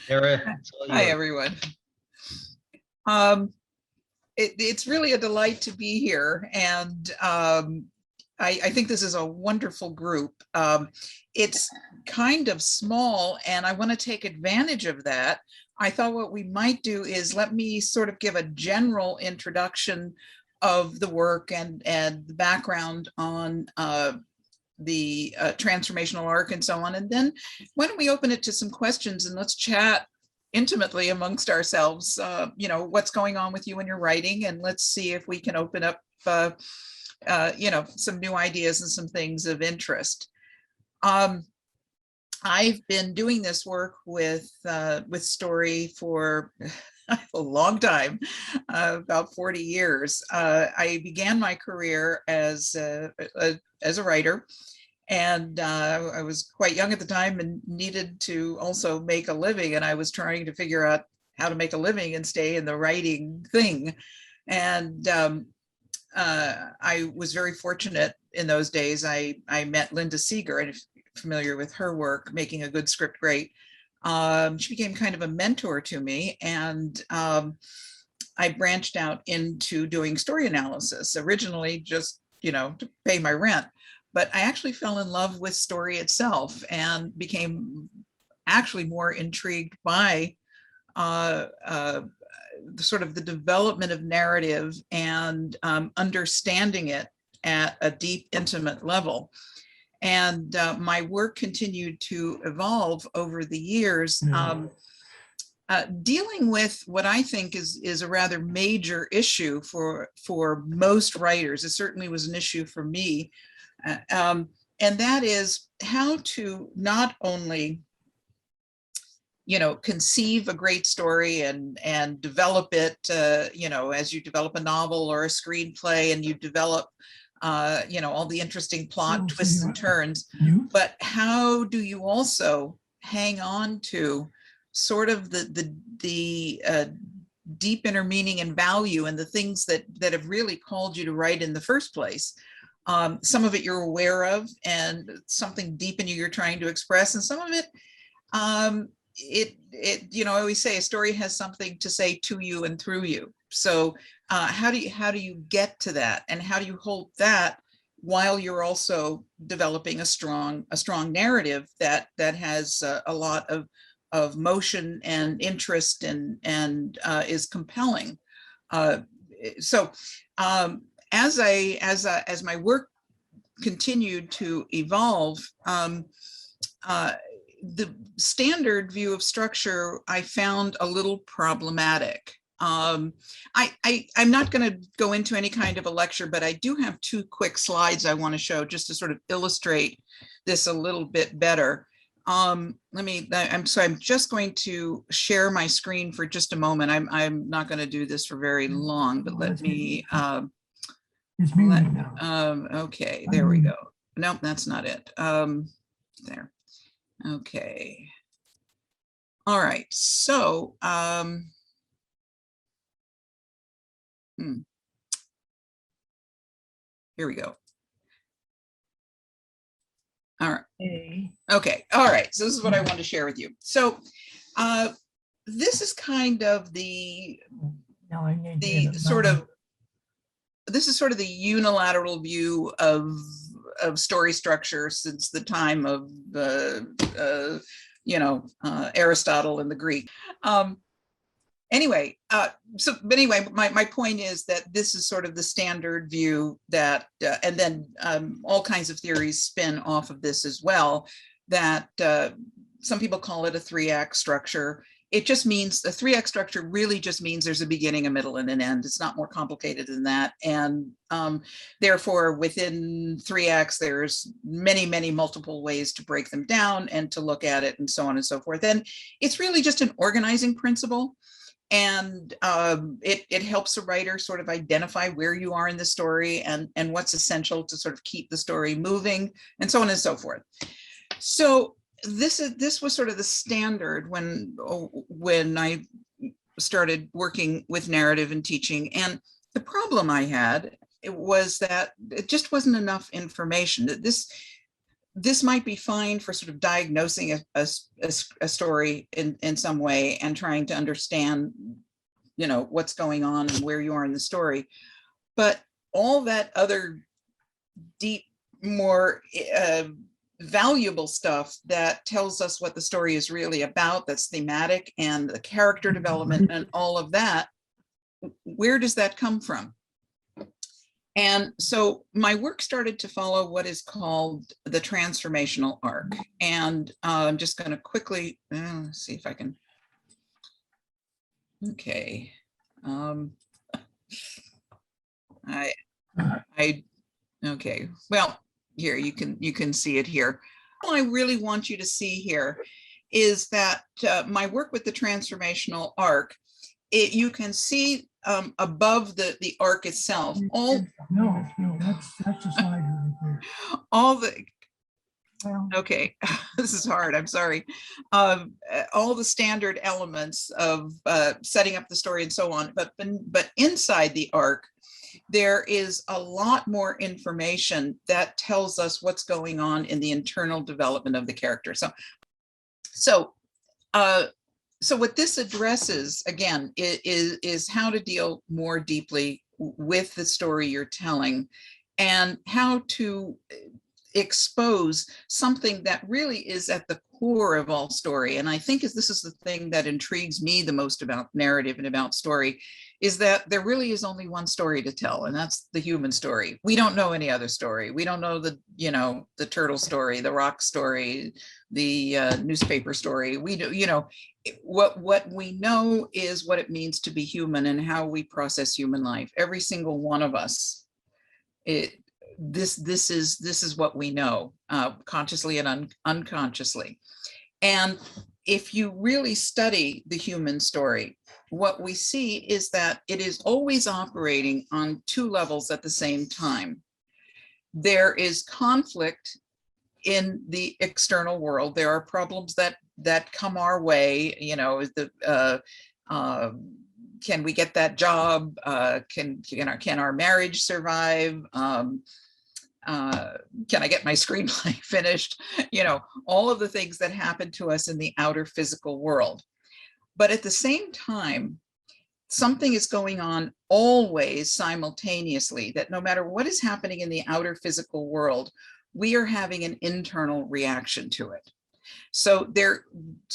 Dara, it's all Hi, yours. everyone. It's really a delight to be here, and I think this is a wonderful group. It's kind of small, and I want to take advantage of that. I thought what we might do is let me sort of give a general introduction of the work and the background on the transformational arc and so on. And then why don't we open it to some questions and let's chat intimately amongst ourselves, what's going on with you and your writing, and let's see if we can open up, some new ideas and some things of interest. I've been doing this work with story for a long time, about 40 years. I began my career as a writer, and I was quite young at the time and needed to also make a living, and I was trying to figure out how to make a living and stay in the writing thing. And I was very fortunate in those days. I met Linda Seeger, and if you're familiar with her work, Making a Good Script Great, she became kind of a mentor to me, and I branched out into doing story analysis, originally just, to pay my rent. But I actually fell in love with story itself and became actually more intrigued by sort of the development of narrative and understanding it at a deep, intimate level. And my work continued to evolve over the years, dealing with what I think is a rather major issue for most writers. It certainly was an issue for me. And that is how to not only, conceive a great story and develop it, as you develop a novel or a screenplay, and you develop, all the interesting plot twists and turns, but how do you also hang on to sort of the deep inner meaning and value and the things that have really called you to write in the first place? Some of it you're aware of, and something deep in you you're trying to express, and some of it, I always say a story has something to say to you and through you. So how do you get to that, and how do you hold that while you're also developing a strong narrative that has a lot of motion and interest and is compelling. As my work continued to evolve, the standard view of structure I found a little problematic. I'm not going to go into any kind of a lecture, but I do have two quick slides I want to show just to sort of illustrate this a little bit better. I'm just going to share my screen for just a moment. I'm not going to do this for very long, but let me. It's me right now. Okay, there we go. Nope, that's not it. There. Okay. All right. So, here we go. All right. Okay. All right. So this is what I want to share with you. So, this is kind of the sort of the unilateral view of story structure since the time of Aristotle and the Greek. My point is that this is sort of the standard view that, and then all kinds of theories spin off of this as well, that some people call it a 3-act structure. It just means the 3-act structure really just means there's a beginning, a middle, and an end. It's not more complicated than that. And therefore, within 3 acts, there's many, many multiple ways to break them down and to look at it and so on and so forth. And it's really just an organizing principle. And it helps a writer sort of identify where you are in the story and what's essential to sort of keep the story moving and so on and so forth. So this was sort of the standard when I started working with narrative and teaching. And the problem I had was that it just wasn't enough information. That this might be fine for sort of diagnosing a story in some way and trying to understand, what's going on and where you are in the story. But all that other deep, more valuable stuff that tells us what the story is really about, that's thematic, and the character development and all of that, where does that come from? And so my work started to follow what is called the transformational arc. And I'm just going to quickly see if I can. Okay. Okay. Well, here you can see it here. All I really want you to see here is that my work with the transformational arc, you can see above the arc itself. No, that's a slide right there. All the, okay, this is hard, I'm sorry. All the standard elements of setting up the story and so on, but inside the arc, there is a lot more information that tells us what's going on in the internal development of the character. So what this addresses, again, is how to deal more deeply with the story you're telling and how to expose something that really is at the core of all story. And I think this is the thing that intrigues me the most about narrative and about story, is that there really is only one story to tell, and that's the human story. We don't know any other story. We don't know the turtle story, the rock story, the newspaper story. We do, what we know is what it means to be human and how we process human life. Every single one of us, this is what we know, consciously and unconsciously. And if you really study the human story, what we see is that it is always operating on two levels at the same time. There is conflict in the external world. There are problems that come our way, can we get that job? Can our marriage survive? Can I get my screenplay finished? All of the things that happen to us in the outer physical world. But at the same time, something is going on always simultaneously, that no matter what is happening in the outer physical world, we are having an internal reaction to it. So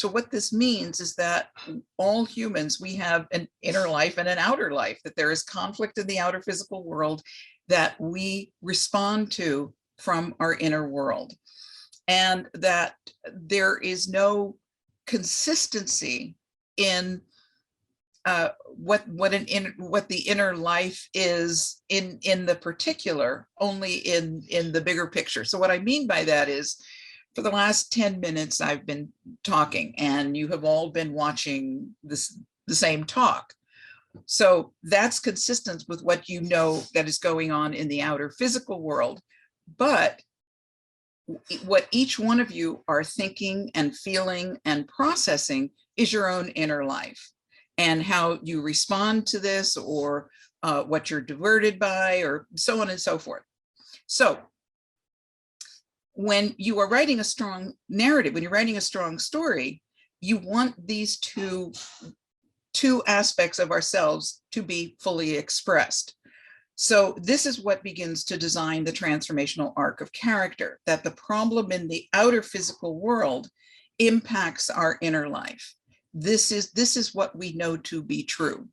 what this means is that all humans, we have an inner life and an outer life, that there is conflict in the outer physical world that we respond to from our inner world, and that there is no consistency in what the inner life is in the particular, only in the bigger picture. So what I mean by that is, for the last 10 minutes, I've been talking, and you have all been watching the same talk. So that's consistent with what you know that is going on in the outer physical world. But what each one of you are thinking and feeling and processing is your own inner life, and how you respond to this, or what you're diverted by, or so on and so forth. So when you are writing a strong narrative, when you're writing a strong story, you want these two aspects of ourselves to be fully expressed. So this is what begins to design the transformational arc of character, that the problem in the outer physical world impacts our inner life. This is what we know to be true,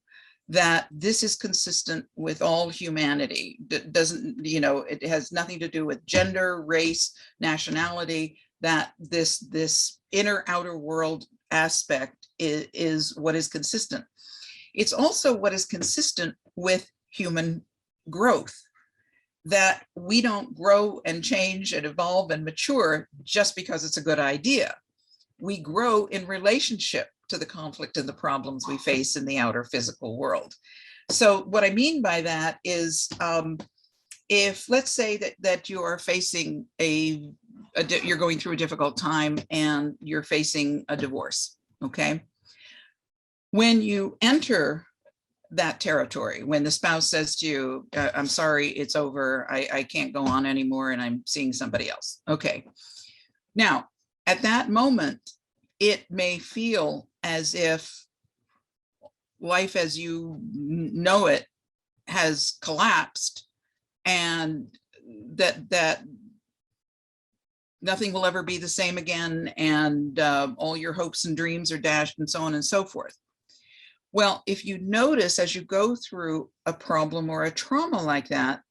that this is consistent with all humanity. It doesn't, it has nothing to do with gender, race, nationality, that this inner outer world aspect is what is consistent. It's also what is consistent with human growth, that we don't grow and change and evolve and mature just because it's a good idea. We grow in relationship to the conflict and the problems we face in the outer physical world. So what I mean by that is, if let's say that you are facing you're going through a difficult time and you're facing a divorce, okay? When you enter that territory, when the spouse says to you, I'm sorry, it's over, I can't go on anymore, and I'm seeing somebody else. Okay. Now, at that moment, it may feel as if life as you know it has collapsed, and that nothing will ever be the same again, and all your hopes and dreams are dashed, and so on and so forth. Well, if you notice as you go through a problem or a trauma like that,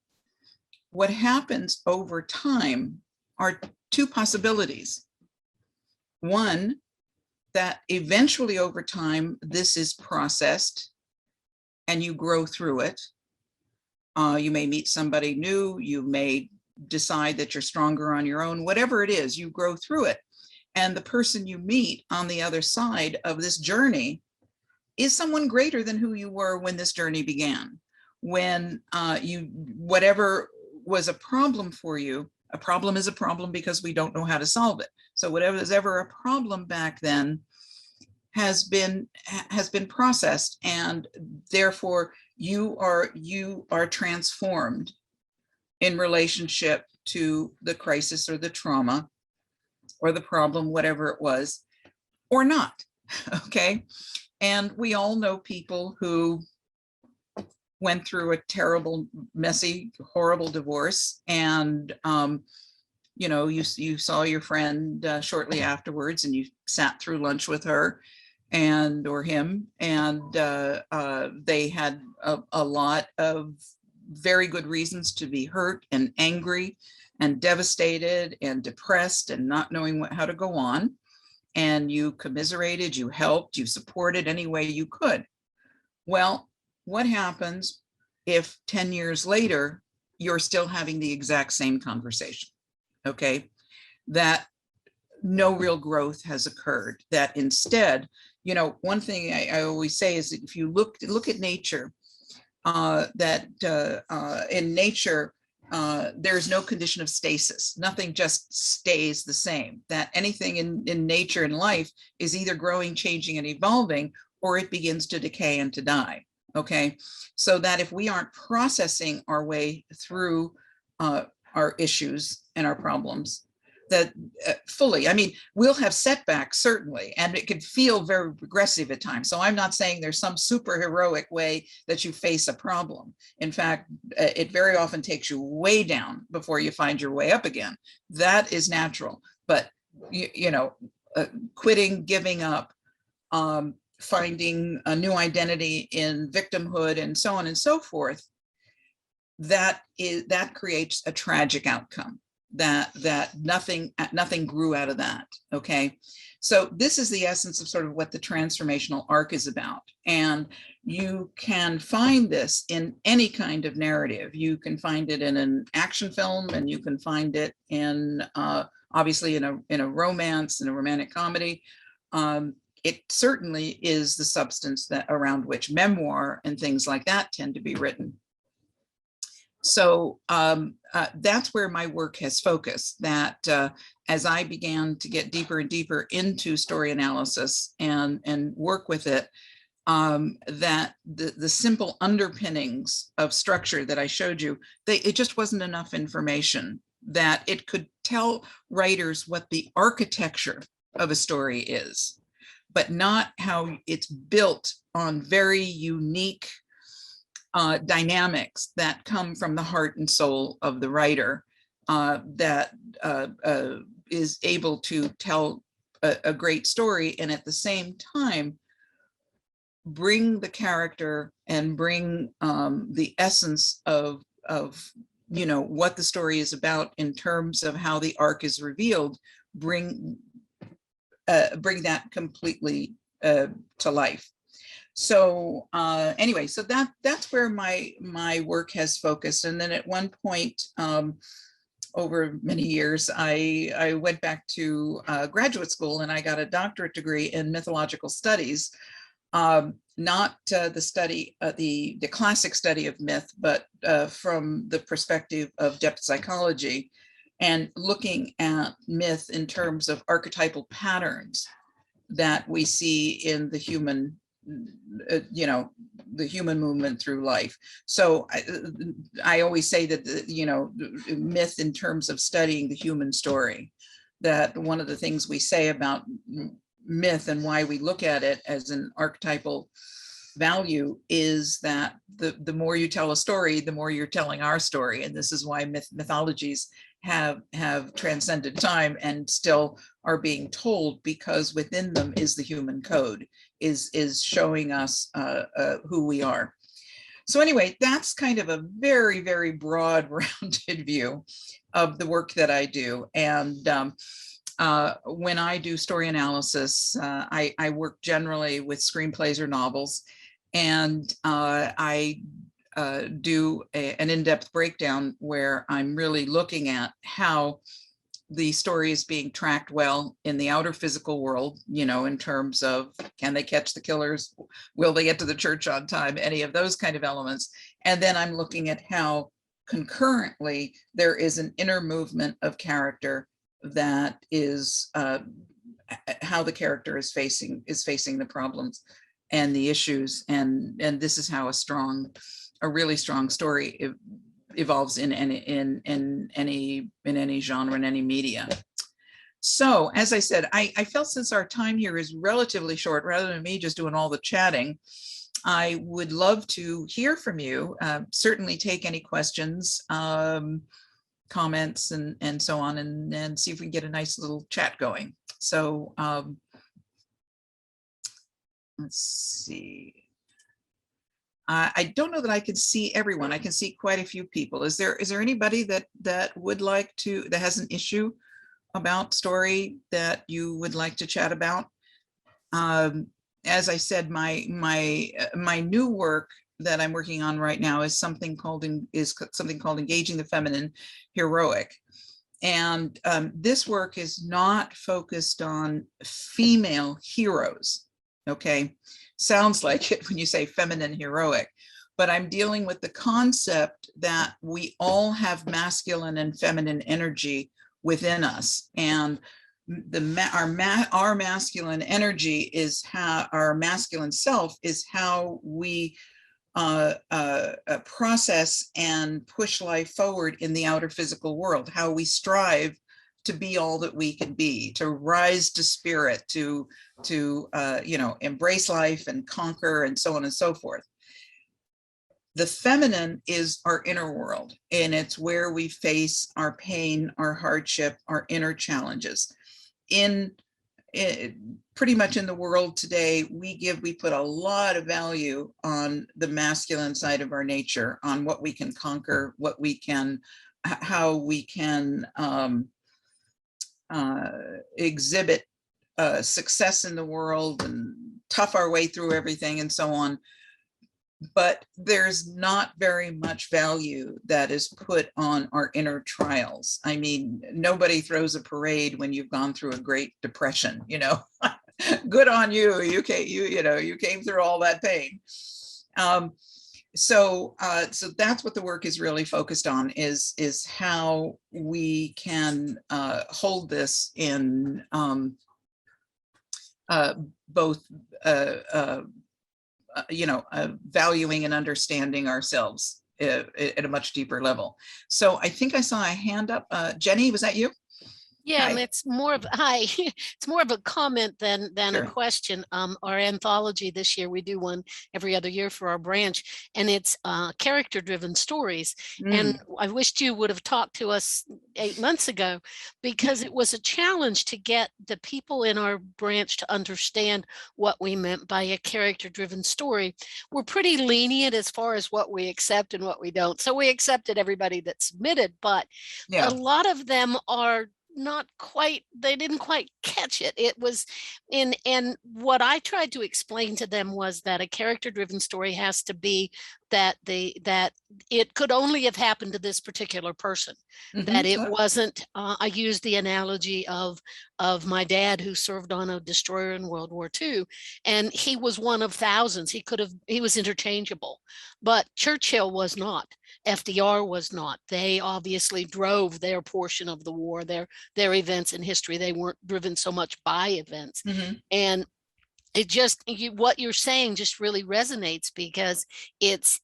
what happens over time are two possibilities. One, that eventually over time, this is processed and you grow through it. You may meet somebody new, you may decide that you're stronger on your own, whatever it is, you grow through it. And the person you meet on the other side of this journey is someone greater than who you were when this journey began. When whatever was a problem for you, a problem is a problem because we don't know how to solve it. So whatever was ever a problem back then has been processed, and therefore you are transformed in relationship to the crisis or the trauma or the problem, whatever it was, or not. Okay. And we all know people who went through a terrible, messy, horrible divorce, and you saw your friend shortly afterwards, and you sat through lunch with her or him, and they had a lot of very good reasons to be hurt and angry and devastated and depressed and not knowing how to go on. And you commiserated, you helped, you supported any way you could. Well, what happens if 10 years later, you're still having the exact same conversation? Okay, that no real growth has occurred, that instead, one thing I always say is that if you look at nature, in nature, there's no condition of stasis. Nothing just stays the same. That anything in nature and life is either growing, changing, and evolving, or it begins to decay and to die. Okay, so that if we aren't processing our way through our issues and our problems, that fully, I mean, we'll have setbacks, certainly, and it could feel very regressive at times. So I'm not saying there's some super heroic way that you face a problem. In fact, it very often takes you way down before you find your way up again. That is natural. But, quitting, giving up, finding a new identity in victimhood, and so on and so forth, that creates a tragic outcome. That nothing grew out of that. Okay, so this is the essence of sort of what the transformational arc is about, and you can find this in any kind of narrative. You can find it in an action film, and you can find it in obviously in a romance, in a romantic comedy. It certainly is the substance that around which memoir and things like that tend to be written. So that's where my work has focused, that as I began to get deeper and deeper into story analysis and work with it, that the simple underpinnings of structure that I showed you, it just wasn't enough information that it could tell writers what the architecture of a story is, but not how it's built on very unique dynamics that come from the heart and soul of the writer, that is able to tell a great story, and at the same time bring the character and bring the essence of what the story is about in terms of how the arc is revealed, bring that completely to life. So anyway, so that's where my work has focused. And then at one point, over many years, I went back to graduate school, and I got a doctorate degree in Mythological Studies, not the study, the classic study of myth, but from the perspective of depth psychology, and looking at myth in terms of archetypal patterns that we see in the human, the human movement through life. So I always say that myth in terms of studying the human story, that one of the things we say about myth and why we look at it as an archetypal value is that the more you tell a story, the more you're telling our story. And this is why mythologies have transcended time and still are being told, because within them is the human code, is showing us who we are. So anyway, that's kind of a very, very broad rounded view of the work that I do. And when I do story analysis, I work generally with screenplays or novels, and I do an in-depth breakdown where I'm really looking at how the story is being tracked well in the outer physical world, you know, in terms of, can they catch the killers? Will they get to the church on time? Any of those kind of elements. And then I'm looking at how concurrently there is an inner movement of character that is how the character is facing the problems and the issues. And this is how a really strong story evolves in any genre, in any media. So as I said, I felt since our time here is relatively short, rather than me just doing all the chatting, I would love to hear from you. Certainly take any questions, comments, and so on, and see if we can get a nice little chat going. So let's see. I don't know that I can see everyone. I can see quite a few people. Is there anybody that would like to, that has an issue about story that you would like to chat about? As I said, my new work that I'm working on right now is something called Engaging the Feminine Heroic. And this work is not focused on female heroes. Okay. Sounds like it when you say feminine heroic, but I'm dealing with the concept that we all have masculine and feminine energy within us. And our masculine energy is how, our masculine self is how we process and push life forward in the outer physical world, how we strive to be all that we can be, to rise to spirit, to you know, embrace life and conquer, and so on and so forth. The feminine is our inner world, and it's where we face our pain, our hardship, our inner challenges. Pretty much in the world today, we put a lot of value on the masculine side of our nature, on what we can conquer, what we can, how we can exhibit success in the world and tough our way through everything and so on. But there's not very much value that is put on our inner trials. I mean, nobody throws a parade when you've gone through a Great Depression, you know. Good on you. You came through all that pain. So that's what the work is really focused on, is how we can hold this in both valuing and understanding ourselves at a much deeper level. So I think I saw a hand up. Jenny, was that you? Yeah, Hi. it's more of it's more of a comment than Sure. a question. Our anthology this year, we do one every other year for our branch, and it's character-driven stories. And I wished you would have talked to us 8 months ago, because it was a challenge to get the people in our branch to understand what we meant by a character-driven story. We're pretty lenient as far as what we accept and what we don't. So we accepted everybody that submitted, but Yeah. a lot of them are not quite, they didn't quite catch it. It was and what I tried to explain to them was that a character-driven story has to be that it could only have happened to this particular person, that it wasn't, I used the analogy of my dad, who served on a destroyer in World War II, and he was one of thousands. He was interchangeable, but Churchill was not. FDR was not. They obviously drove their portion of the war, their events in history. They weren't driven so much by events. And it just, what you're saying just really resonates, because it's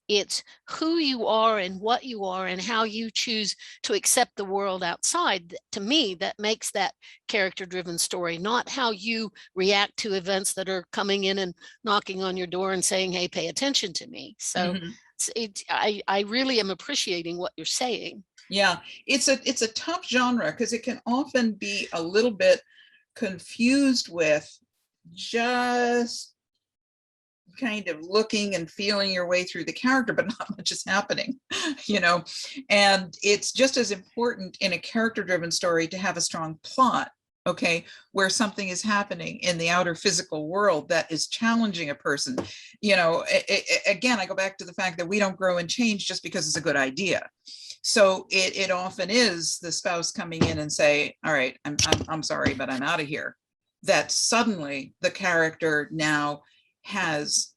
who you are and what you are and how you choose to accept the world outside. To me, that makes that character driven story, not how you react to events that are coming in and knocking on your door and saying, hey, pay attention to me. So I really am appreciating what you're saying. Yeah, it's a tough genre because it can often be a little bit confused with just kind of looking and feeling your way through the character, but not much is happening, you know. And it's just as important in a character-driven story to have a strong plot, okay, where something is happening in the outer physical world that is challenging a person. You know, again, I go back to the fact that we don't grow and change just because it's a good idea. So it often is the spouse coming in and say, all right, I'm sorry, but I'm out of here. That suddenly the character now has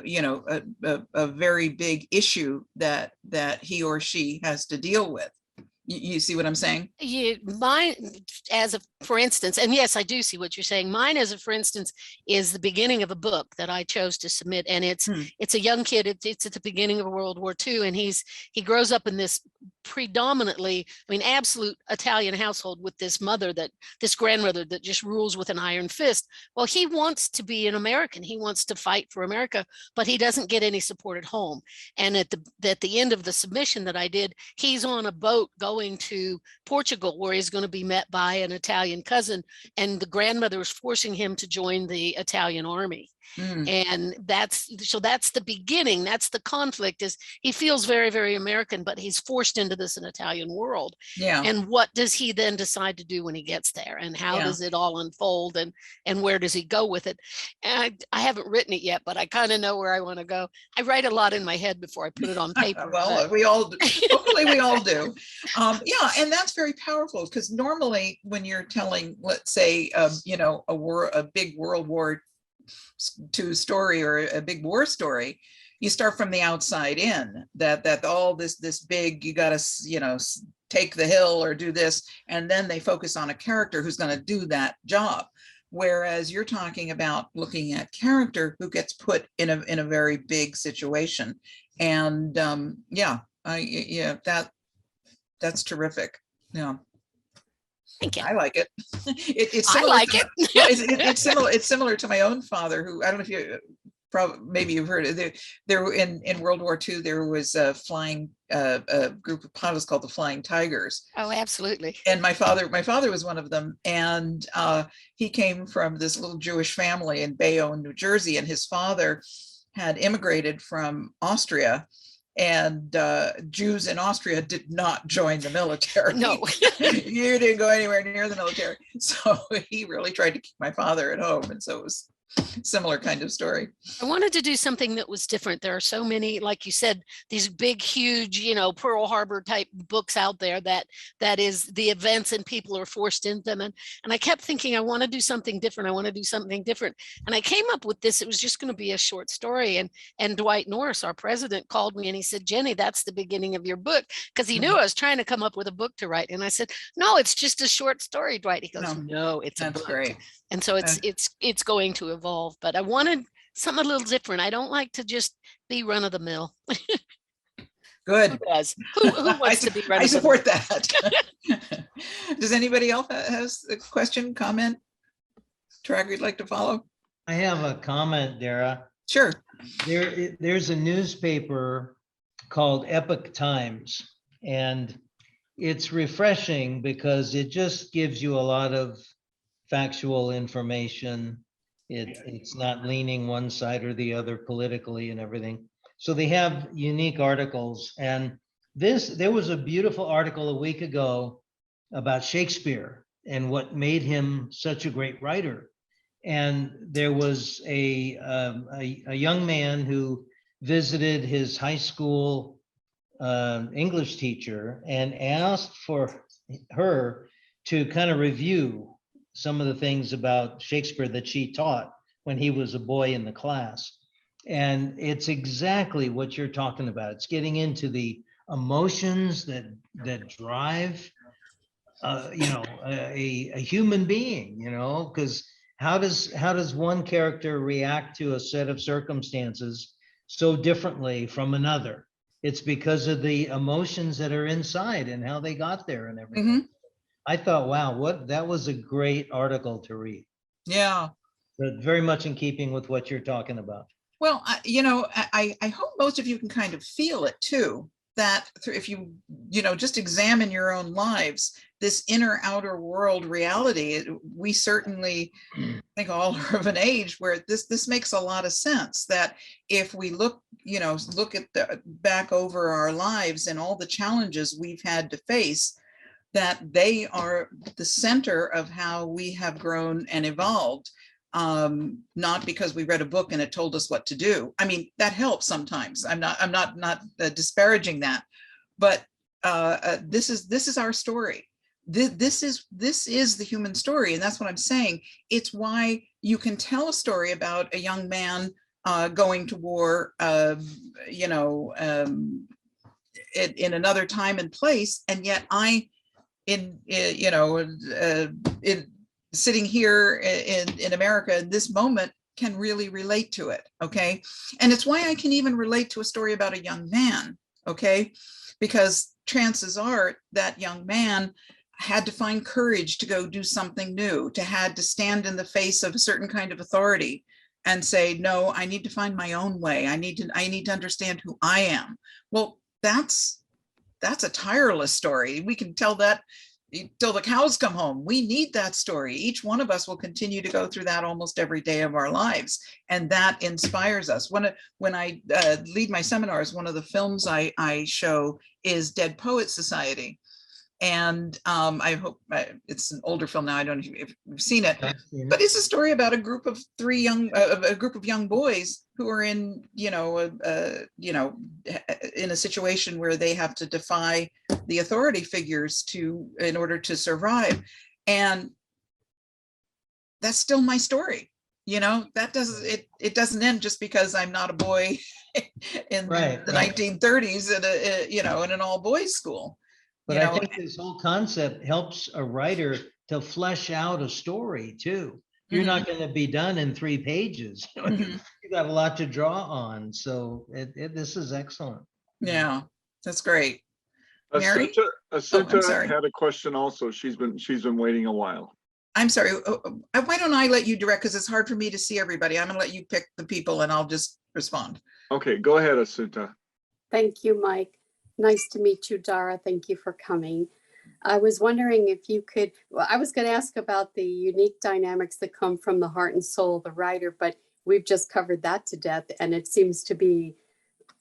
you know, a very big issue that he or she has to deal with. You see what I'm saying? Mine, as a for instance, and yes, I do see what you're saying. Mine, as a for instance, is the beginning of a book that I chose to submit, and it's a young kid. It's at the beginning of World War II, and he grows up in this predominantly, I mean, absolute Italian household with this grandmother that just rules with an iron fist. Well, he wants to be an American. He wants to fight for America, but he doesn't get any support at home. And at the end of the submission that I did, he's on a boat going to Portugal, where he's going to be met by an Italian cousin, and the grandmother is forcing him to join the Italian army. And that's the beginning. That's the conflict, is he feels very, very American, but he's forced into this an Italian world. Yeah. And what does he then decide to do when he gets there? And how does it all unfold? And where does he go with it? And I haven't written it yet, but I kind of know where I want to go. I write a lot in my head before I put it on paper. Well, we all do. Hopefully we all do. Yeah, and that's very powerful, because normally when you're telling, let's say, you know, a big World War II story or a big war story, you start from the outside in, that all this big, you got to, you know, take the hill or do this, and then they focus on a character who's going to do that job. Whereas you're talking about looking at character who gets put in a very big situation. And yeah, that's terrific. Yeah. Thank you. I like it. It's I similar like it. it's similar to my own father, who, I don't know if you maybe you've heard it. There in World War II, there was a flying a group of pilots called the Flying Tigers. Oh, absolutely. And my father was one of them, and he came from this little Jewish family in Bayonne, New Jersey, and his father had immigrated from Austria. And Jews in Austria did not join the military. No. You didn't go anywhere near the military. So he really tried to keep my father at home. And so it was similar kind of story. I wanted to do something that was different. There are so many, like you said, these big, huge, you know, Pearl Harbor type books out there that is the events and people are forced into them. And I kept thinking, I want to do something different. I want to do something different. And I came up with this. It was just going to be a short story. And Dwight Norris, our president, called me and he said, Jenny, that's the beginning of your book. Because he knew I was trying to come up with a book to write. And I said, no, it's just a short story, Dwight. He goes, no, it's a book. Great. And so it's going to evolve, but I wanted something a little different. I don't like to just be run of the mill. Good. Who does? Who wants to be run of the mill? I support that. Does anybody else has a question, comment, track you'd like to follow? I have a comment, Dara. Sure. There's a newspaper called Epoch Times, and it's refreshing because it just gives you a lot of factual information. It's not leaning one side or the other politically and everything. So they have unique articles. And there was a beautiful article a week ago about Shakespeare and what made him such a great writer. And there was a young man who visited his high school English teacher and asked for her to kind of review some of the things about Shakespeare that she taught when he was a boy in the class. And it's exactly what you're talking about. It's getting into the emotions that drive, you know, a human being, you know, because how does one character react to a set of circumstances so differently from another? It's because of the emotions that are inside and how they got there and everything. Mhm. I thought, wow, that was a great article to read. Yeah. But very much in keeping with what you're talking about. Well, I hope most of you can kind of feel it too, that if you just examine your own lives, this inner outer world reality, we certainly, I think all are of an age where this makes a lot of sense, that if we look at back over our lives and all the challenges we've had to face, that they are the center of how we have grown and evolved. Not because we read a book and it told us what to do. I mean, that helps sometimes. I'm not disparaging that, but this is our story. This is the human story, and that's what I'm saying. It's why you can tell a story about a young man going to war, in another time and place, and yet sitting here in America in this moment can really relate to it, okay? And it's why I can even relate to a story about a young man, okay? Because chances are that young man had to find courage to go do something new, had to stand in the face of a certain kind of authority and say, no, I need to find my own way. I need to understand who I am. Well, that's a tireless story. We can tell that till the cows come home. We need that story. Each one of us will continue to go through that almost every day of our lives. And that inspires us. When I lead my seminars, one of the films I show is Dead Poets Society. And I hope it's an older film now. I don't know if you've seen it, but it's a story about a group of young boys who are in, in a situation where they have to defy the authority figures in order to survive. And that's still my story. That doesn't end just because I'm not a boy in the 1930s in an all boys school. But I think this whole concept helps a writer to flesh out a story too. You're not going to be done in 3 pages. You got a lot to draw on. So this is excellent. Yeah, that's great. Mary? Asunta had a question also. She's been waiting a while. I'm sorry. Why don't I let you direct, because it's hard for me to see everybody. I'm going to let you pick the people and I'll just respond. Okay, go ahead, Asunta. Thank you, Mike. Nice to meet you, Dara. Thank you for coming. I was wondering if you could, I was going to ask about the unique dynamics that come from the heart and soul of the writer, but we've just covered that to death. And it seems to be,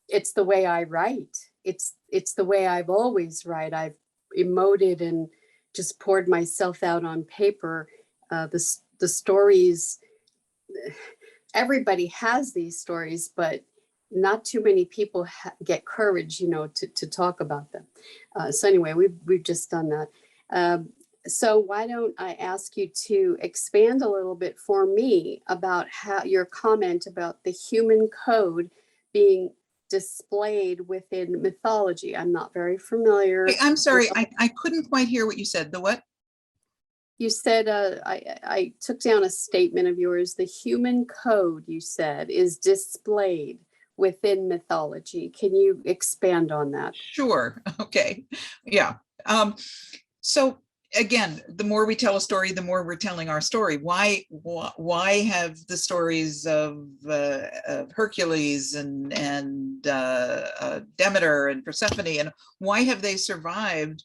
it's the way I write. It's the way I've always write. I've emoted and just poured myself out on paper. The stories, everybody has these stories, but not too many people get courage, to talk about them. So anyway, we've just done that. So why don't I ask you to expand a little bit for me about how your comment about the human code being displayed within mythology. I'm not very familiar. Hey, I'm sorry, I couldn't quite hear what you said. The what? You said, I took down a statement of yours. The human code, you said, is displayed within mythology. Can you expand on that? Sure. Okay. Yeah. So again, the more we tell a story, the more we're telling our story. Why have the stories of Hercules and Demeter and Persephone, and why have they survived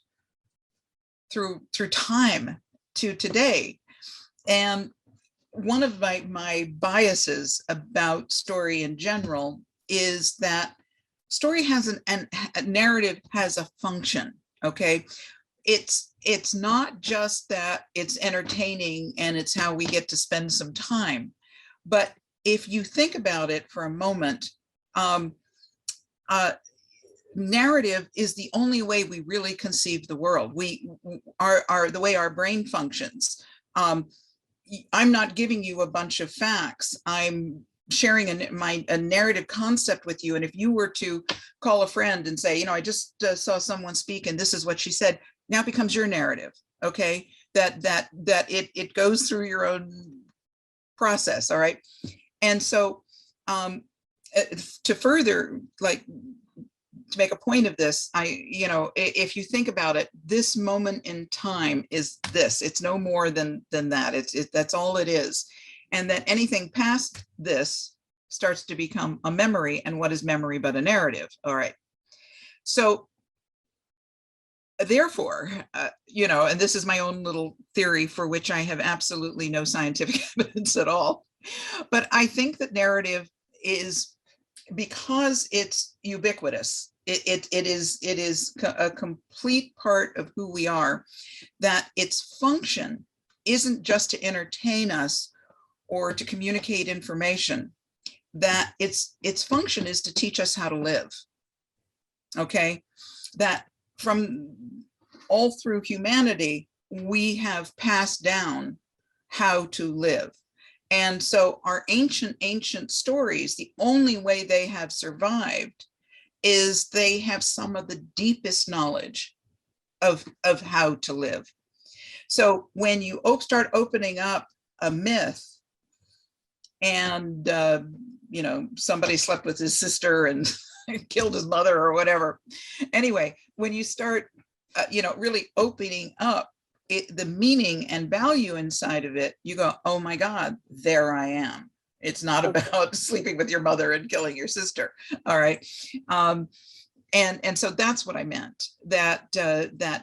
through time to today? And one of my biases about story in general is that story has a narrative has a function. Okay, it's not just that it's entertaining and it's how we get to spend some time, but if you think about it for a moment, narrative is the only way we really conceive the world. We are the way our brain functions. I'm not giving you a bunch of facts. I'm sharing a narrative concept with you. And if you were to call a friend and say, I just saw someone speak and this is what she said, now it becomes your narrative. Okay, that it goes through your own process. All right. And so to further, like, to make a point of this, if you think about it, this moment in time is this. It's no more than that. That's all it is. And that anything past this starts to become a memory. And what is memory but a narrative? All right. So therefore, and this is my own little theory for which I have absolutely no scientific evidence at all. But I think that narrative is, because it's ubiquitous, it is a complete part of who we are, that its function isn't just to entertain us or to communicate information, that its function is to teach us how to live. Okay, that from all through humanity, we have passed down how to live. And so our ancient stories, the only way they have survived is they have some of the deepest knowledge of how to live. So when you start opening up a myth and, somebody slept with his sister and killed his mother or whatever. Anyway, when you start, really opening up the meaning and value inside of it, you go, oh my God, there I am. It's not about sleeping with your mother and killing your sister. All right. And so that's what I meant, that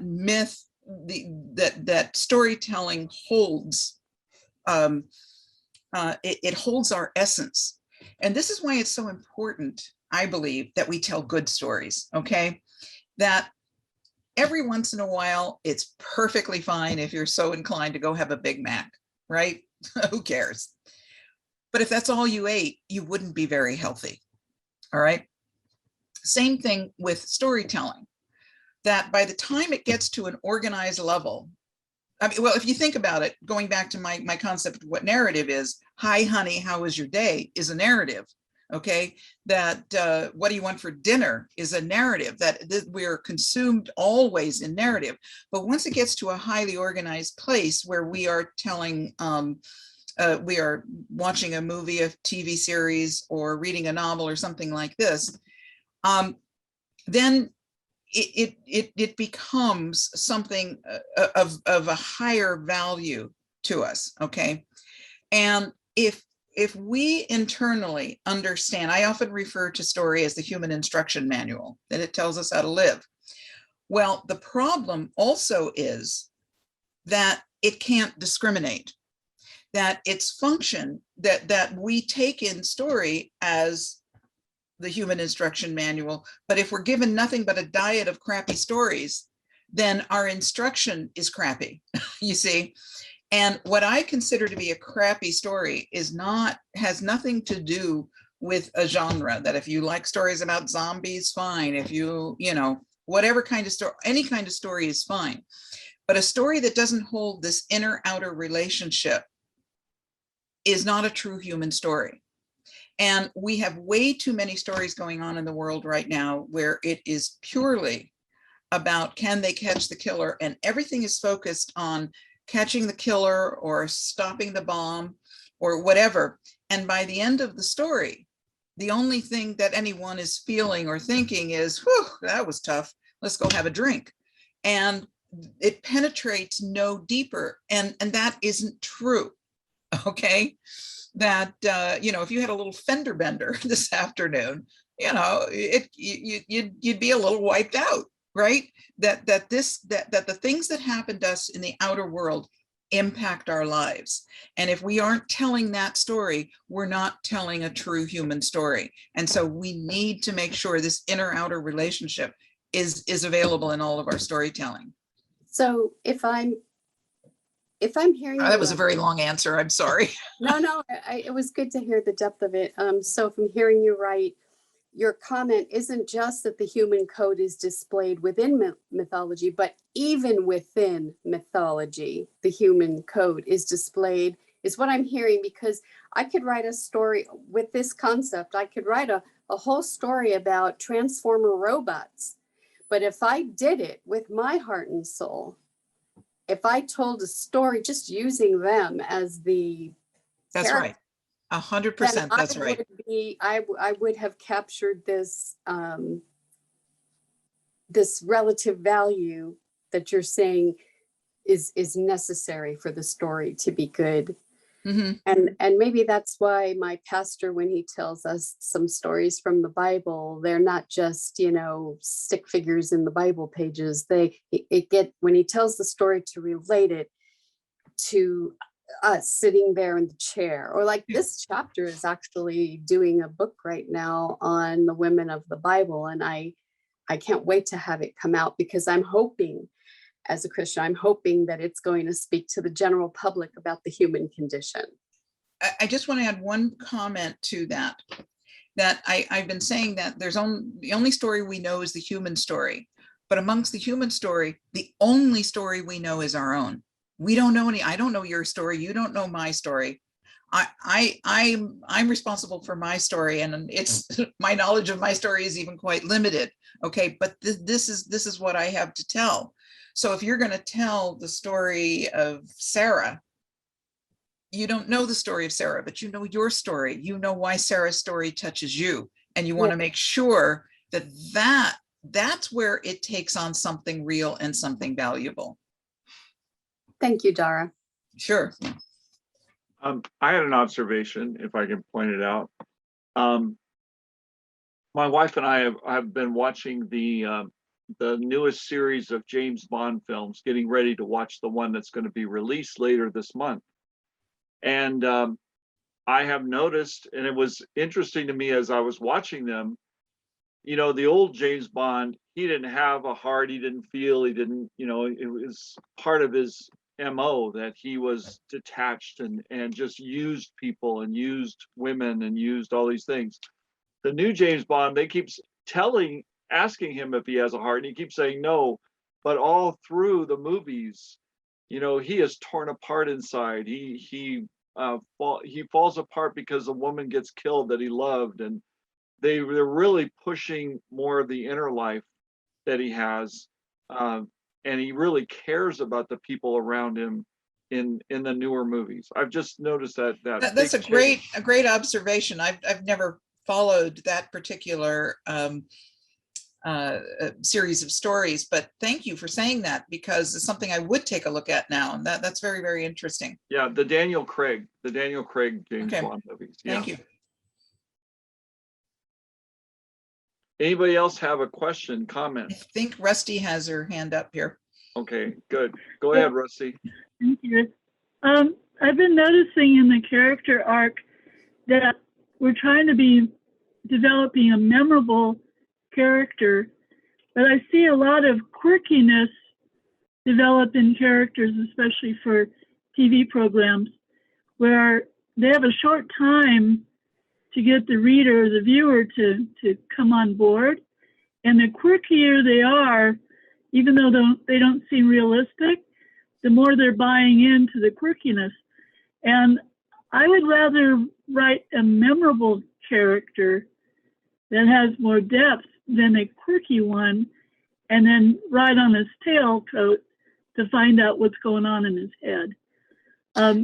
myth, that storytelling holds, it holds our essence. And this is why it's so important, I believe, that we tell good stories. Okay. That every once in a while, it's perfectly fine if you're so inclined to go have a Big Mac, right? Who cares? But if that's all you ate, you wouldn't be very healthy. All right. Same thing with storytelling, that by the time it gets to an organized level, well, if you think about it, going back to my concept of what narrative is, hi, honey, how was your day, is a narrative. Okay, that what do you want for dinner is a narrative, that we're consumed always in narrative. But once it gets to a highly organized place where we are telling, we are watching a movie, a TV series, or reading a novel or something like this, then it becomes something of a higher value to us. Okay, and if we internally understand, I often refer to story as the human instruction manual, that it tells us how to live. Well, the problem also is that it can't discriminate, that its function, that we take in story as the human instruction manual, but if we're given nothing but a diet of crappy stories, then our instruction is crappy, you see. And what I consider to be a crappy story has nothing to do with a genre, that if you like stories about zombies, fine. If whatever kind of story, any kind of story is fine. But a story that doesn't hold this inner outer relationship is not a true human story. And we have way too many stories going on in the world right now where it is purely about, can they catch the killer? And everything is focused on catching the killer or stopping the bomb or whatever. And by the end of the story, the only thing that anyone is feeling or thinking is, whew, that was tough. Let's go have a drink. And it penetrates no deeper. And that isn't true. Okay. That, if you had a little fender bender this afternoon, you'd be a little wiped out. Right? That the things that happen to us in the outer world impact our lives. And if we aren't telling that story, we're not telling a true human story. And so we need to make sure this inner outer relationship is available in all of our storytelling. So if I'm hearing that was a very long answer. I'm sorry. No, it was good to hear the depth of it. So if I'm hearing you right, your comment isn't just that the human code is displayed within mythology, but even within mythology, the human code is displayed, is what I'm hearing, because I could write a story with this concept. I could write a whole story about transformer robots. But if I did it with my heart and soul, if I told a story just using them as the That's right. character, 100%. That's right. I would have captured this, this relative value that you're saying is necessary for the story to be good. Mhm. And maybe that's why my pastor, when he tells us some stories from the Bible, they're not just, you know, stick figures in the Bible pages. When he tells the story, to relate it to us sitting there in the chair, or like this chapter is actually doing a book right now on the women of the Bible. And I can't wait to have it come out, because I'm hoping, as a Christian, I'm hoping that it's going to speak to the general public about the human condition. I just want to add one comment to that. I've been saying that the only story we know is the human story. But amongst the human story, the only story we know is our own. We don't know I don't know your story. You don't know my story. I'm responsible for my story, and it's my knowledge of my story is even quite limited. Okay, but this is what I have to tell. So if you're going to tell the story of Sarah, you don't know the story of Sarah, but you know your story. You know why Sarah's story touches you, and you want to make sure that that's where it takes on something real and something valuable. Thank you, Dara. Sure. I had an observation, if I can point it out. My wife and I have been watching the newest series of James Bond films, getting ready to watch the one that's going to be released later this month. And I have noticed, and it was interesting to me as I was watching them, you know, the old James Bond, he didn't have a heart, he didn't feel, he didn't, you know, it was part of his MO that he was detached and just used people and used women and used all these things. The new James Bond, they keep asking him if he has a heart, and he keeps saying no. But all through the movies, you know, he is torn apart inside. He falls apart because a woman gets killed that he loved, and they're really pushing more of the inner life that he has, and he really cares about the people around him in the newer movies. I've just noticed that's a great observation. I've never followed that particular series of stories, but thank you for saying that, because it's something I would take a look at now, and that's very, very interesting. Yeah, the Daniel Craig James Bond movies. Thank you. Anybody else have a question, comment? I think Rusty has her hand up here. Okay, good. Go ahead, Rusty. Thank you. I've been noticing in the character arc that we're trying to be developing a memorable character, but I see a lot of quirkiness develop in characters, especially for TV programs, where they have a short time to get the reader, the viewer, to come on board. And the quirkier they are, even though they don't seem realistic, the more they're buying into the quirkiness. And I would rather write a memorable character that has more depth than a quirky one, and then ride on his tailcoat to find out what's going on in his head.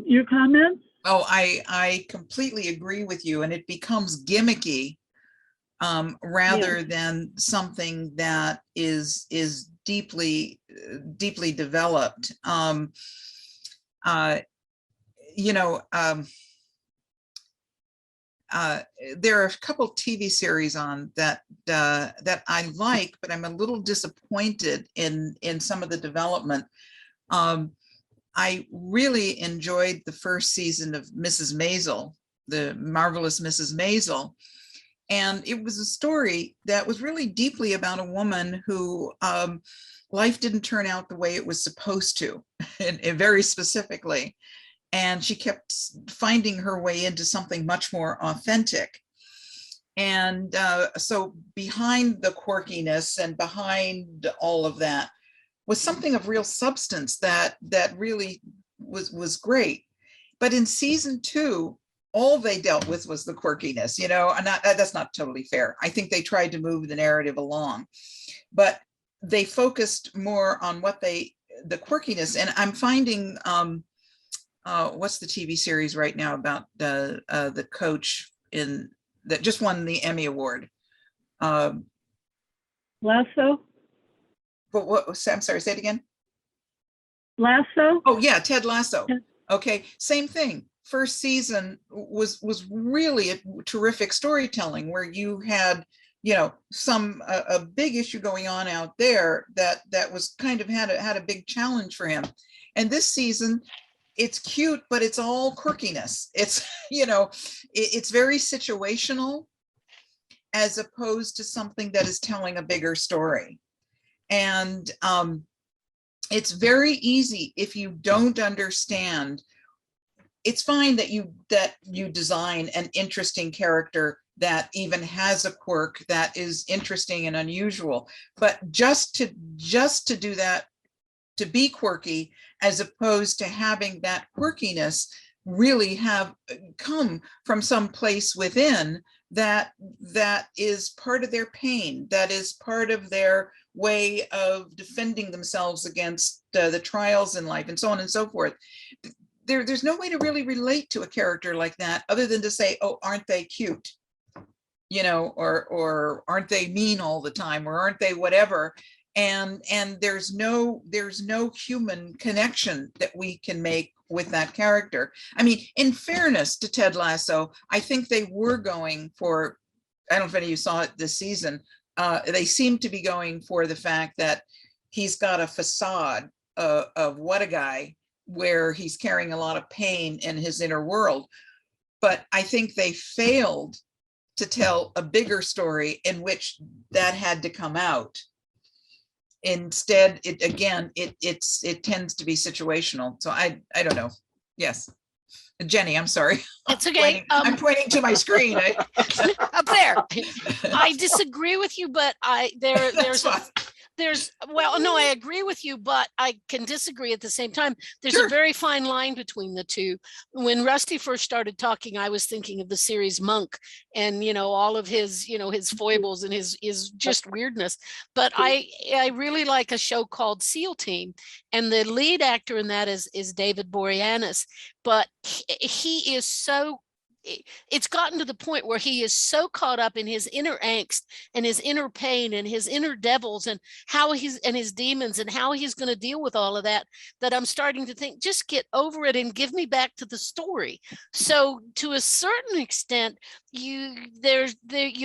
Your comments? Oh, I completely agree with you, and it becomes gimmicky rather than something that is deeply developed. You know, there are a couple TV series on that I like, but I'm a little disappointed in some of the development. I really enjoyed the first season of Mrs. Maisel, the marvelous Mrs. Maisel. And it was a story that was really deeply about a woman who life didn't turn out the way it was supposed to, and very specifically. And she kept finding her way into something much more authentic. And so behind the quirkiness and behind all of that was something of real substance that really was great. But in season 2, all they dealt with was the quirkiness, you know, and that's not totally fair. I think they tried to move the narrative along, but they focused more on the quirkiness. And I'm finding what's the TV series right now about the coach in that just won the Emmy Award? Lasso? But what? I'm sorry. Say it again. Lasso? Oh yeah, Ted Lasso. Yeah. Okay, same thing. First season was really a terrific storytelling where you had, you know, a big issue going on out there that was kind of had a big challenge for him. And this season, it's cute, but it's all quirkiness. It's, you know, it's very situational as opposed to something that is telling a bigger story. And it's very easy if you don't understand. It's fine that you design an interesting character that even has a quirk that is interesting and unusual, but just to do that, to be quirky, as opposed to having that quirkiness really have come from some place within that is part of their pain, that is part of their way of defending themselves against the trials in life and so on and so forth. There's no way to really relate to a character like that other than to say, oh, aren't they cute? You know, or aren't they mean all the time, or aren't they whatever? And there's no human connection that we can make with that character. I mean, in fairness to Ted Lasso, I think they were going for, I don't know if any of you saw it this season, they seem to be going for the fact that he's got a facade of what a guy, where he's carrying a lot of pain in his inner world. But I think they failed to tell a bigger story in which that had to come out. Instead, it tends to be situational. So I don't know. Yes. Jenny, I'm sorry. It's okay. I'm pointing to my screen. Up there. I disagree with you, but I agree with you, but I can disagree at the same time. There's Sure. a very fine line between the two. When Rusty first started talking, I was thinking of the series Monk and, you know, all of his, you know, his foibles and his just weirdness. But I really like a show called SEAL Team, and the lead actor in that is David Boreanaz. But he is so, it's gotten to the point where he is so caught up in his inner angst and his inner pain and his inner devils and his demons and how he's going to deal with all of that, that I'm starting to think, just get over it and give me back to the story. So to a certain extent, you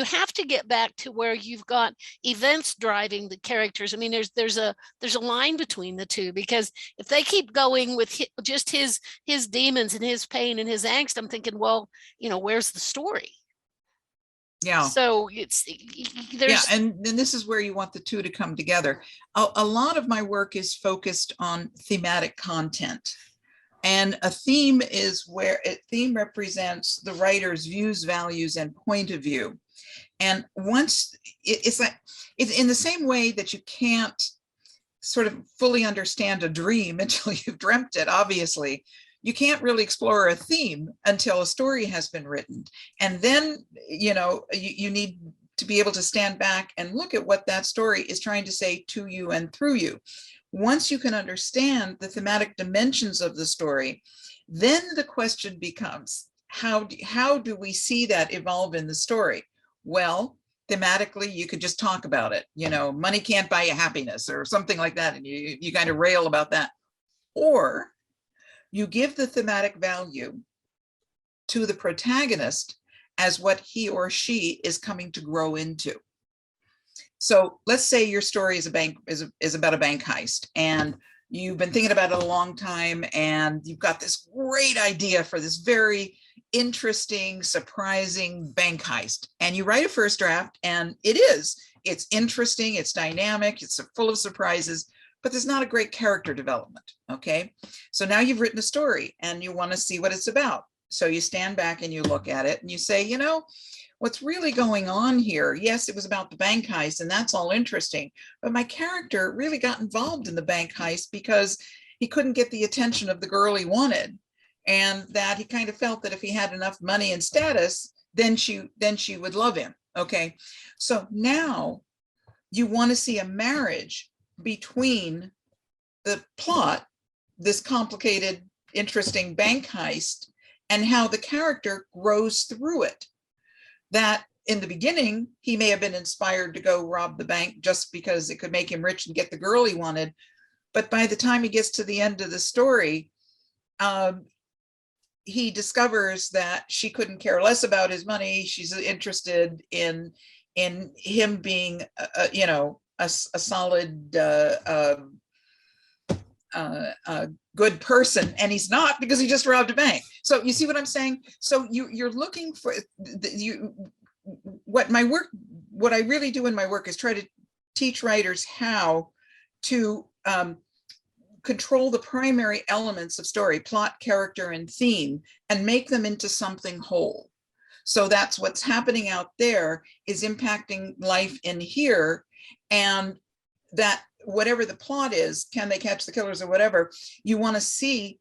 have to get back to where you've got events driving the characters. I mean, there's a line between the two, because if they keep going with just his demons and his pain and his angst, I'm thinking, well, you know, where's the story? Yeah. So and this is where you want the two to come together. A lot of my work is focused on thematic content. And a theme is where a theme represents the writer's views, values, and point of view. And once it's in the same way that you can't sort of fully understand a dream until you've dreamt it, obviously, you can't really explore a theme until a story has been written. And then, you know, you need to be able to stand back and look at what that story is trying to say to you and through you. Once you can understand the thematic dimensions of the story, then the question becomes, how do we see that evolve in the story? Well, thematically, you could just talk about it. You know, money can't buy you happiness or something like that. And you kind of rail about that. Or you give the thematic value to the protagonist as what he or she is coming to grow into. So let's say your story is about a bank heist, and you've been thinking about it a long time, and you've got this great idea for this very interesting, surprising bank heist. And you write a first draft, and it's interesting, it's dynamic, it's full of surprises, but there's not a great character development. Okay. So now you've written a story and you want to see what it's about. So you stand back and you look at it and you say, you know, what's really going on here? Yes, it was about the bank heist, and that's all interesting, but my character really got involved in the bank heist because he couldn't get the attention of the girl he wanted, and that he kind of felt that if he had enough money and status, then she would love him. Okay, so now you want to see a marriage between the plot, this complicated interesting bank heist and how the character grows through it. That in the beginning, he may have been inspired to go rob the bank just because it could make him rich and get the girl he wanted. But by the time he gets to the end of the story, he discovers that she couldn't care less about his money. She's interested in him being, a solid, good person, and he's not, because he just robbed a bank. So you see what I'm saying? So you're looking for what I really do in my work is try to teach writers how to control the primary elements of story, plot, character, and theme, and make them into something whole. So that's what's happening out there is impacting life in here, and that whatever the plot is, can they catch the killers or whatever, you want to see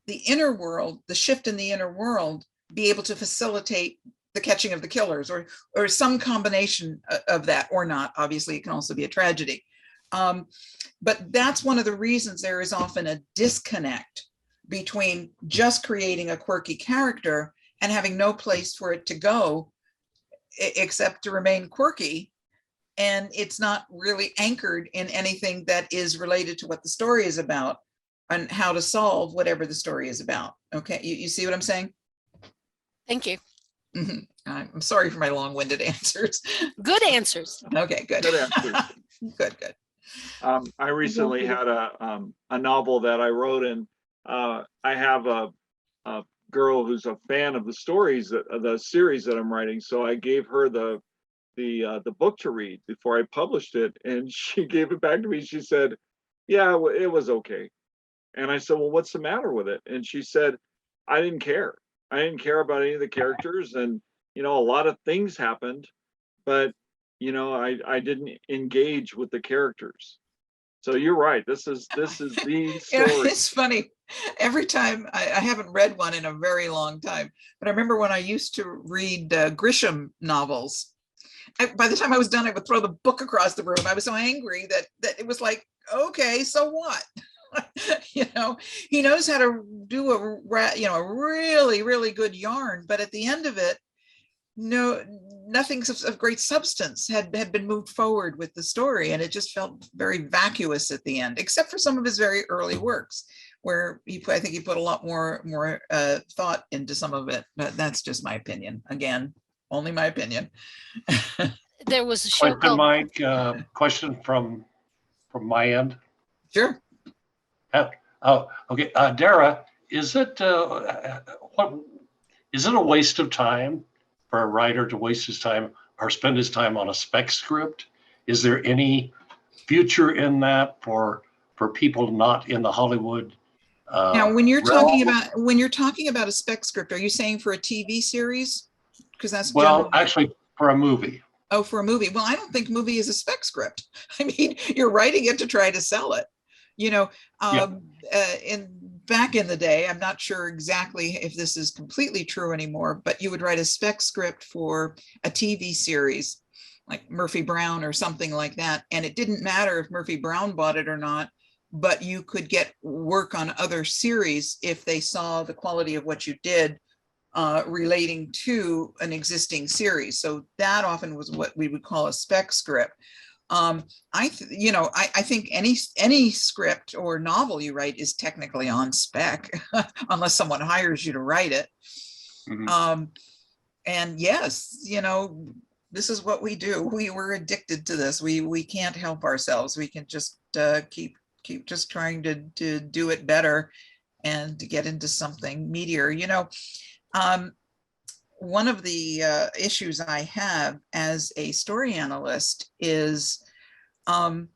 the inner world, the shift in the inner world, be able to facilitate the catching of the killers, or some combination of that, or not. Obviously, it can also be a tragedy. But that's one of the reasons there is often a disconnect between just creating a quirky character and having no place for it to go except to remain quirky. And it's not really anchored in anything that is related to what the story is about and how to solve whatever the story is about. Okay, you see what I'm saying? Thank you. Mm-hmm. I'm sorry for my long-winded answers. Good answers. Okay, good. Good answers. Good. I recently had a novel that I wrote, and I have a girl who's a fan of the stories, the series that I'm writing. So I gave her the book to read before I published it, and she gave it back to me. She said, "Yeah, it was okay." And I said, "Well, what's the matter with it?" And she said, "I didn't care. I didn't care about any of the characters, and a lot of things happened, but I didn't engage with the characters." So you're right. This is the story. It's funny. Every time I haven't read one in a very long time, but I remember when I used to read Grisham novels. By the time I was done, I would throw the book across the room. I was so angry that it was like, okay, so what? He knows how to do a really, really good yarn, but at the end of it, nothing of great substance had been moved forward with the story, and it just felt very vacuous at the end, except for some of his very early works, where I think he put a lot more thought into some of it. But that's just my opinion. Again, only my opinion. There was a show called Mike, question from my end. Sure. Okay, Dara, is it a waste of time for a writer to waste his time or spend his time on a spec script? Is there any future in that for people not in the Hollywood? Now, when you're realm? talking about a spec script, are you saying for a TV series? Because that's actually for a movie. Oh, for a movie. Well, I don't think movie is a spec script. I mean, you're writing it to try to sell it. Back in the day, I'm not sure exactly if this is completely true anymore, but you would write a spec script for a TV series like Murphy Brown or something like that. And it didn't matter if Murphy Brown bought it or not, but you could get work on other series if they saw the quality of what you did relating to an existing series. So that often was what we would call a spec script. I think any script or novel you write is technically on spec, unless someone hires you to write it. Mm-hmm. And yes, this is what we do. We're addicted to this. We can't help ourselves. We can just keep just trying to do it better and to get into something meatier. One of the issues I have as a story analyst is I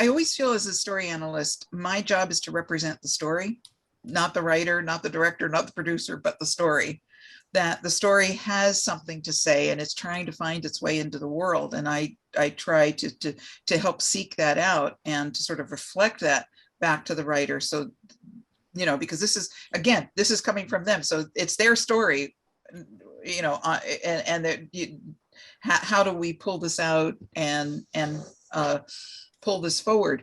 always feel as a story analyst, my job is to represent the story, not the writer, not the director, not the producer, but the story. That the story has something to say and it's trying to find its way into the world. And I try to help seek that out and to sort of reflect that back to the writer. So because this is coming from them. So it's their story, how do we pull this out and pull this forward?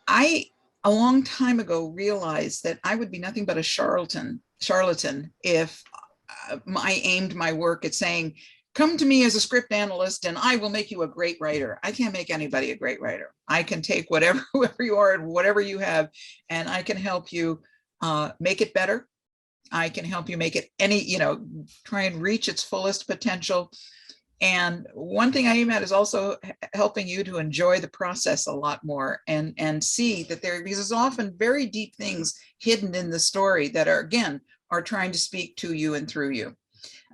I a long time ago realized that I would be nothing but a charlatan if I aimed my work at saying, come to me as a script analyst and I will make you a great writer. I can't make anybody a great writer. I can take whoever you are and whatever you have, and I can help you make it better. I can help you make it try and reach its fullest potential. And one thing I aim at is also helping you to enjoy the process a lot more and see that because there's often very deep things hidden in the story that are trying to speak to you and through you.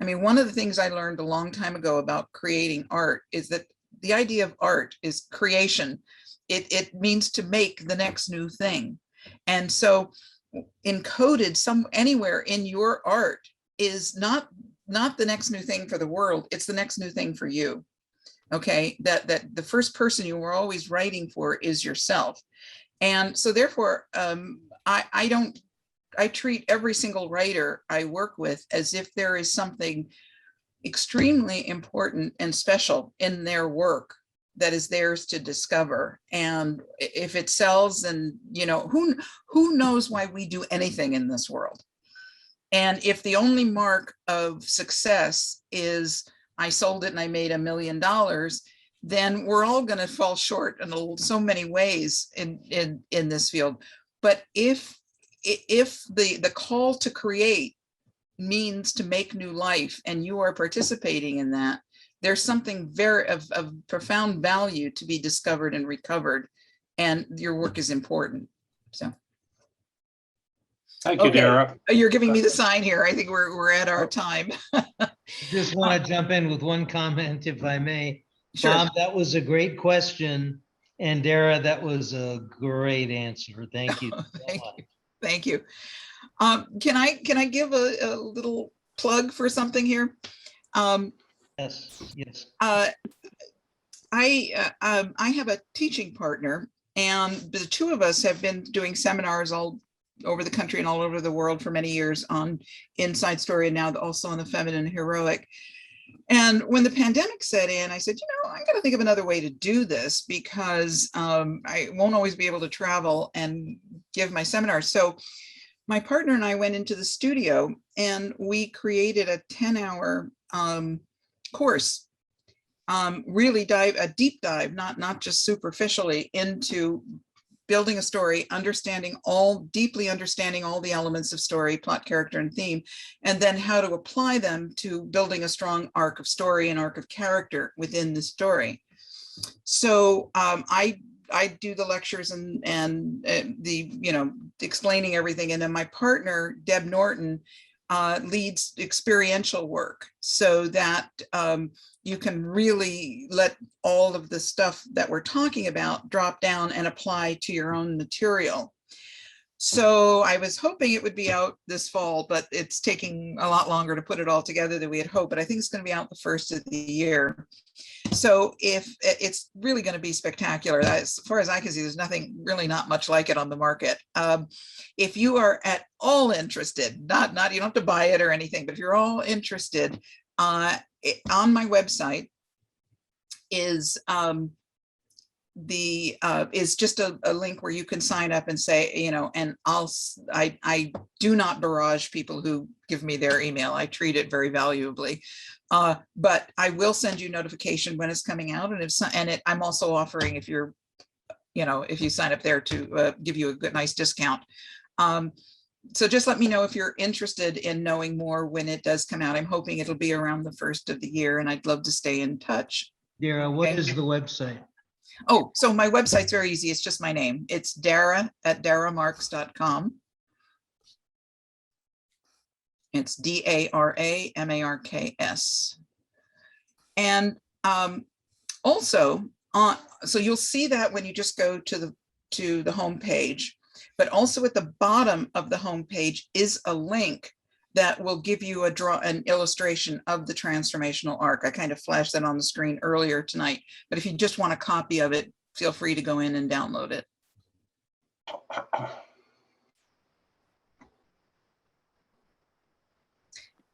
I mean, one of the things I learned a long time ago about creating art is that the idea of art is creation. It means to make the next new thing. And so encoded anywhere in your art is not the next new thing for the world, it's the next new thing for you. Okay, that the first person you were always writing for is yourself. And so therefore, I treat every single writer I work with as if there is something extremely important and special in their work that is theirs to discover. And if it sells, then, who knows why we do anything in this world? And if the only mark of success is I sold it and I made $1 million, then we're all going to fall short in so many ways in this field. But if the call to create means to make new life and you are participating in that, there's something of profound value to be discovered and recovered, and your work is important. So thank you, Dara. You're giving me the sign here. I think we're at our time. Just want to jump in with one comment, if I may. Sure. Bob, that was a great question. And Dara, that was a great answer. Thank you. Thank you. Can I give a little plug for something here? Yes. I have a teaching partner, and the two of us have been doing seminars all over the country and all over the world for many years on inside story, and now also on the feminine heroic. And when the pandemic set in, I said, I'm going to think of another way to do this, because I won't always be able to travel and give my seminars. So my partner and I went into the studio and we created a 10-hour course, really a deep dive, not just superficially, into building a story, deeply understanding all the elements of story, plot, character, and theme, and then how to apply them to building a strong arc of story and arc of character within the story. So I do the lectures and the explaining everything, and then my partner Deb Norton leads experiential work, so that you can really let all of the stuff that we're talking about drop down and apply to your own material. So I was hoping it would be out this fall, but it's taking a lot longer to put it all together than we had hoped, but I think it's going to be out the first of the year. So if it's really going to be spectacular, as far as I can see, there's not much like it on the market. If you are at all interested, you don't have to buy it or anything, but if you're all interested, on my website is is just a link where you can sign up and say, and I do not barrage people who give me their email. I treat it very valuably, but I will send you notification when it's coming out. And I'm also offering, if you sign up there, to give you a good, nice discount. So just let me know if you're interested in knowing more when it does come out. I'm hoping it'll be around the first of the year, and I'd love to stay in touch. Dara, what is the website? Oh, so my website's very easy. It's just my name. It's Dara at daramarks.com. It's DARAMARKS. And also, so you'll see that when you just go to the home page, but also at the bottom of the home page is a link that will give you an illustration of the transformational arc. I kind of flashed that on the screen earlier tonight, but if you just want a copy of it, feel free to go in and download it.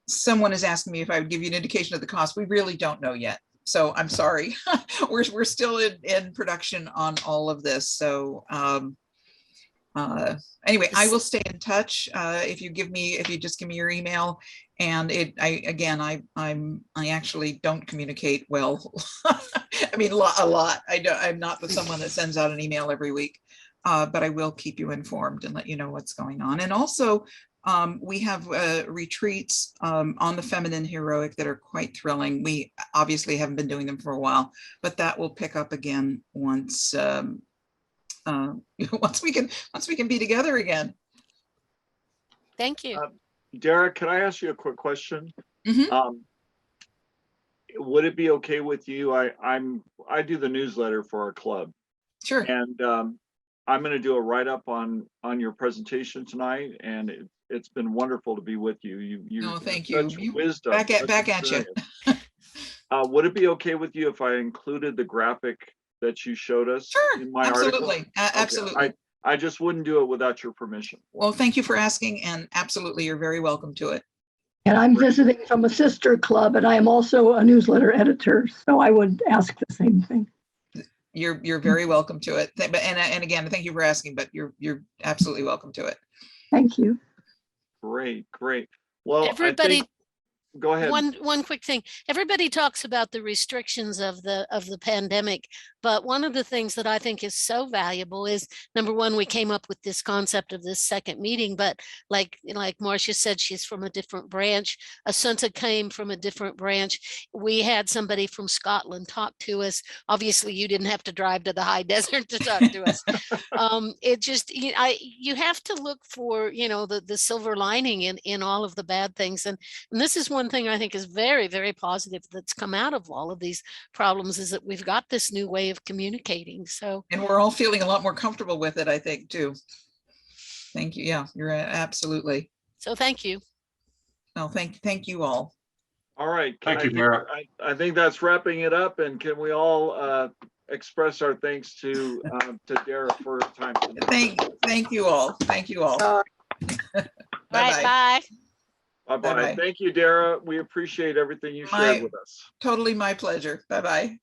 Someone is asking me if I would give you an indication of the cost. We really don't know yet, so I'm sorry. we're still in production on all of this, so Anyway, I will stay in touch if you just give me your email. And I actually don't communicate well. I mean, a lot. I'm not someone that sends out an email every week, but I will keep you informed and let you know what's going on. And also, we have retreats on the feminine heroic that are quite thrilling. We obviously haven't been doing them for a while, but that will pick up again once once we can be together again. Thank you. Dara, can I ask you a quick question? Mhm. Would it be okay with you? I do the newsletter for our club, Sure. and I'm going to do a write-up on your presentation tonight, and it's been wonderful to be with you. You Thank such you. wisdom. Back such at you. experience. Would it be okay with you if I included the graphic that you showed us Sure. in my Absolutely. article? Absolutely. I just wouldn't do it without your permission. Well, thank you for asking, and absolutely, you're very welcome to it. And I'm visiting from a sister club, and I am also a newsletter editor, so I would ask the same thing. You're very welcome to it. And again, thank you for asking, but you're absolutely welcome to it. Thank you. Great. Well, Everybody, go ahead. One quick thing. Everybody talks about the restrictions of the pandemic, but one of the things that I think is so valuable is, number one, we came up with this concept of this second meeting, but like Marcia said, she's from a different branch. Asunta came from a different branch. We had somebody from Scotland talk to us. Obviously, you didn't have to drive to the high desert to talk to us. It just, you have to look for, the silver lining in all of the bad things. And this is one thing I think is very, very positive that's come out of all of these problems, is that we've got this new way of communicating. So, and we're all feeling a lot more comfortable with it, I think, too. Thank you. Yeah, you're absolutely. So thank you. No, thank you all. All right. Thank you, Dara. I think that's wrapping it up. And can we all express our thanks to Dara for her time today? Thank you all. Thank you all. All right, bye. Bye-bye. Bye-bye. Thank you, Dara. We appreciate everything you shared with us. Totally my pleasure. Bye-bye.